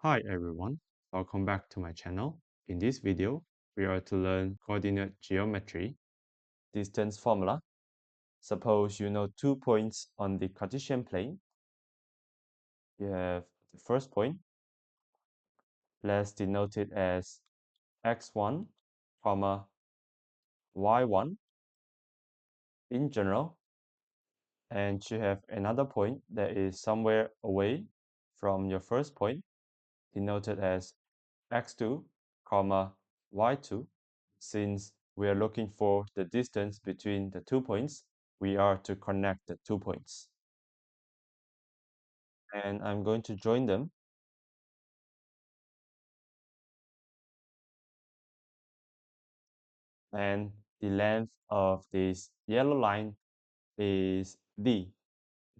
Hi everyone, welcome back to my channel. In this video, we are to learn coordinate geometry, distance formula. Suppose you know 2 points on the Cartesian plane. You have the first point. Let's denote it as x1, comma y1 in general. And you have another point that is somewhere away from your first point, denoted as x2, comma y2. Since we are looking for the distance between the 2 points, we are to connect the 2 points. And I'm going to join them. And the length of this yellow line is d,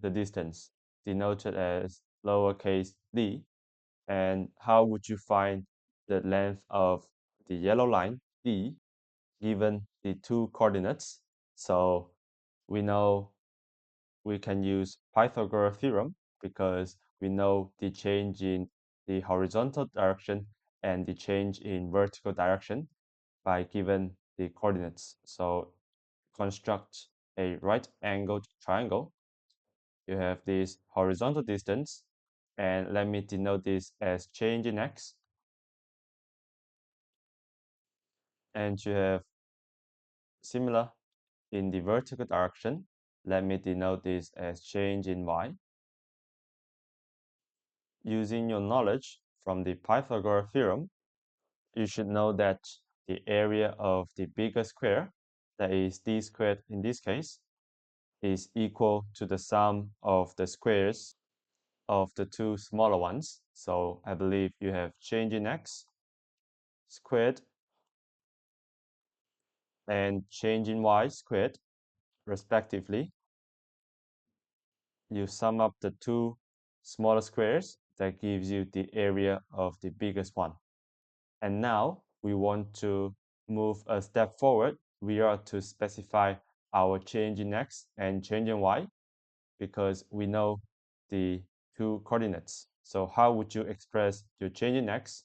the distance, denoted as lowercase d. And how would you find the length of the yellow line, d, given the two coordinates? So we know we can use Pythagorean theorem because we know the change in the horizontal direction and the change in vertical direction by given the coordinates. So construct a right-angled triangle. You have this horizontal distance, and let me denote this as change in x. And you have similar in the vertical direction. Let me denote this as change in y. Using your knowledge from the Pythagorean theorem, you should know that the area of the bigger square, that is d squared in this case, is equal to the sum of the squares of the two smaller ones. So I believe you have change in x squared and change in y squared, respectively. You sum up the two smaller squares, that gives you the area of the biggest one. And now we want to move a step forward. We are to specify our change in x and change in y because we know the two coordinates. So how would you express your change in x?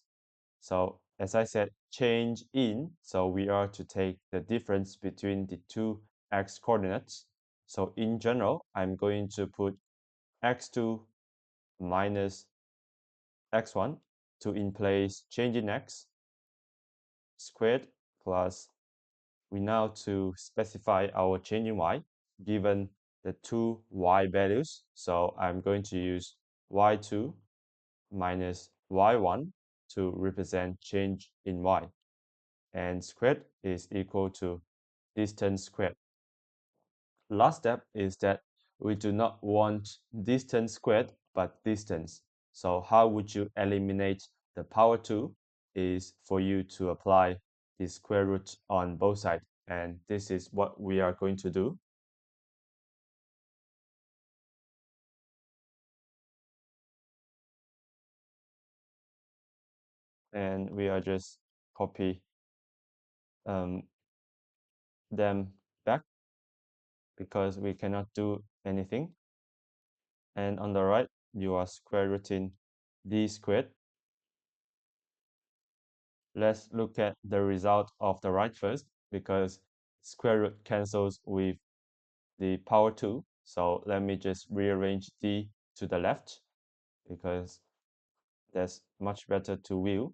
So as I said, change in, so we are to take the difference between the two x coordinates. So in general, I'm going to put x2 minus x1 to in place change in x squared plus we now to specify our change in y given the two y values. So I'm going to use y2 minus y1 to represent change in y. And squared is equal to distance squared. Last step is that we do not want distance squared but distance. So how would you eliminate the power 2 is for you to apply the square root on both sides. And this is what we are going to do. And we are just copy them back because we cannot do anything. And on the right, you are square rooting d squared. Let's look at the result of the right first because square root cancels with the power 2. So let me just rearrange d to the left because that's much better to view.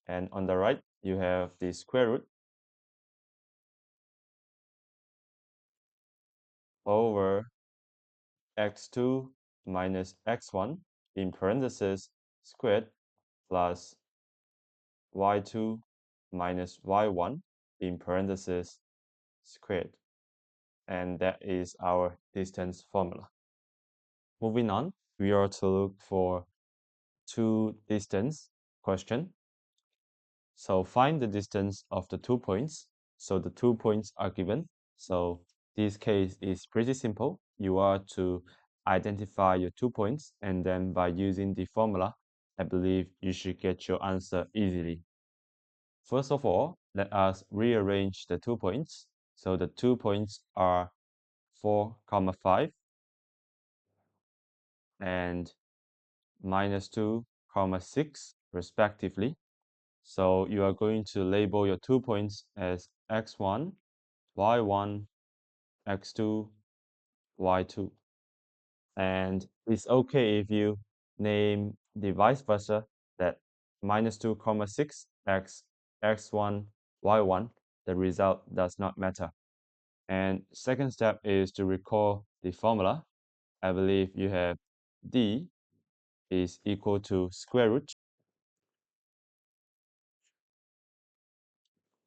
And on the right, you have the square root over x2 minus x1 in parentheses squared plus y2 minus y1 in parentheses squared. And that is our distance formula. Moving on, we are to look for two distance question. So find the distance of the 2 points. So the 2 points are given. So this case is pretty simple. You are to identify your 2 points, and then by using the formula, I believe you should get your answer easily. First of all, let us rearrange the 2 points. So the 2 points are 4, 5 and minus 2, 6 respectively. So you are going to label your 2 points as x1, y1, x2, y2. And it's okay if you name the vice versa, that -2, 6, x, x1, y1, the result does not matter. And second step is to recall the formula. I believe you have d is equal to square root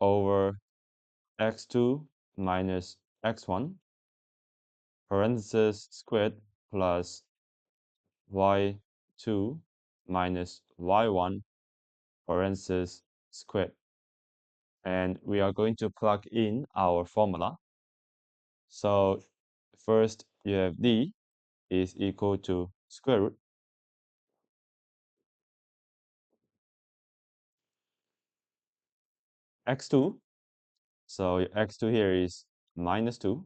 over x2 minus x1 parenthesis squared plus y2 minus y1 parenthesis squared. And we are going to plug in our formula. So first you have d is equal to square root x2. So your x2 here is -2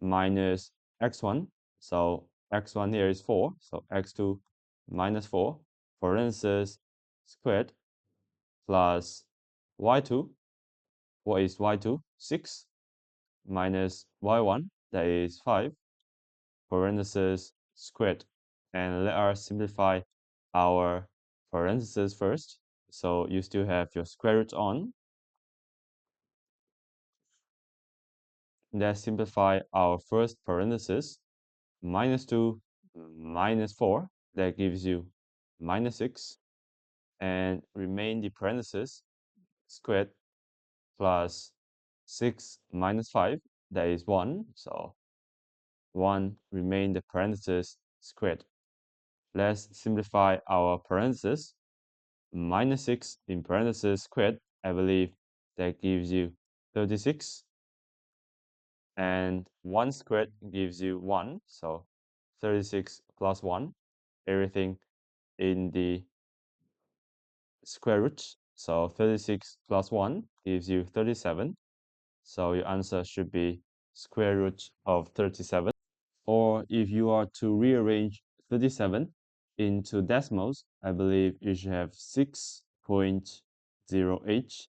minus x1. So x1 here is 4. So x2 minus 4 parenthesis squared plus y2. What is y2? 6 minus y1, that is 5 parenthesis squared. And let us simplify our parentheses first. So you still have your square root on. Let's simplify our first parenthesis. -2 minus 4, that gives you -6. And remain the parenthesis squared plus 6 minus 5, that is 1. So 1 remain the parenthesis squared. Let's simplify our parenthesis. -6 in parenthesis squared, I believe that gives you 36. And 1 squared gives you 1. So 36 plus 1, everything in the square root. So 36 plus 1 gives you 37. So your answer should be square root of 37. Or if you are to rearrange 37 into decimals, I believe you should have 6.0h.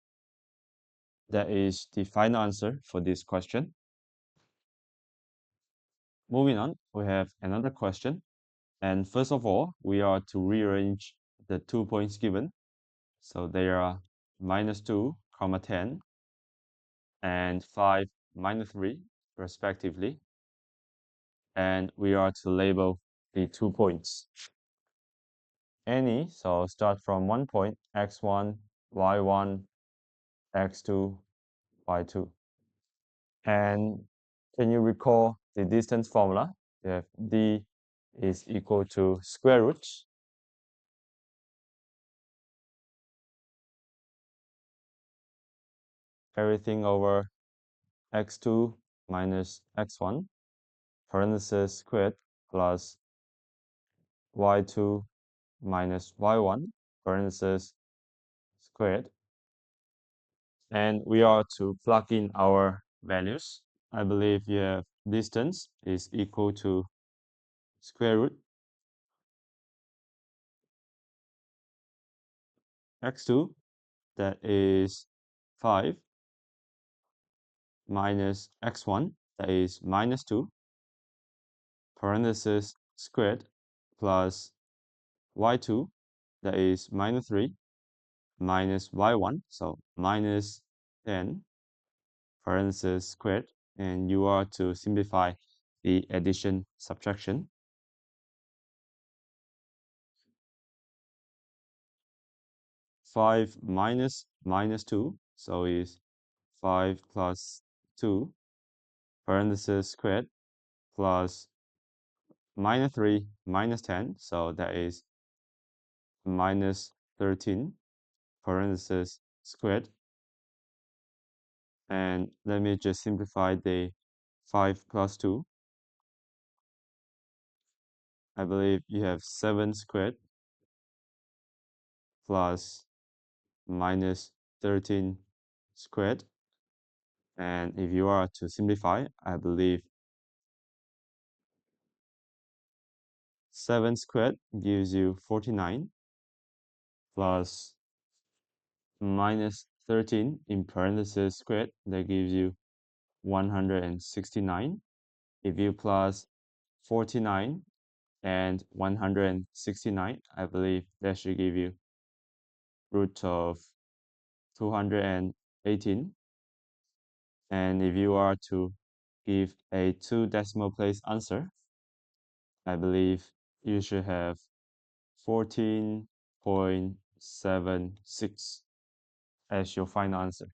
That is the final answer for this question. Moving on, we have another question. And first of all, we are to rearrange the 2 points given. So they are -2, 10, and 5, -3, respectively. And we are to label the 2 points. Any, so start from 1 point, x1, y1, x2, y2. And can you recall the distance formula? You have d is equal to square root everything over x2 minus x1 parenthesis squared plus y2 minus y1 parenthesis squared. And we are to plug in our values. I believe you have distance is equal to square root x2, that is 5, minus x1, that is -2, parenthesis squared, plus y2, that is -3, minus y1, so minus 10, parenthesis squared, and you are to simplify the addition subtraction. 5 minus -2, so is 5 plus 2, parenthesis squared, plus -3 minus 10, so that is minus 13, parenthesis squared. And let me just simplify the 5 plus 2. I believe you have 7 squared plus minus 13 squared. And if you are to simplify, I believe 7 squared gives you 49 plus minus 13 in parentheses squared, that gives you 169. If you plus 49 and 169, I believe that should give you root of 218. And if you are to give a 2 decimal place answer, I believe you should have 14.76 as your final answer.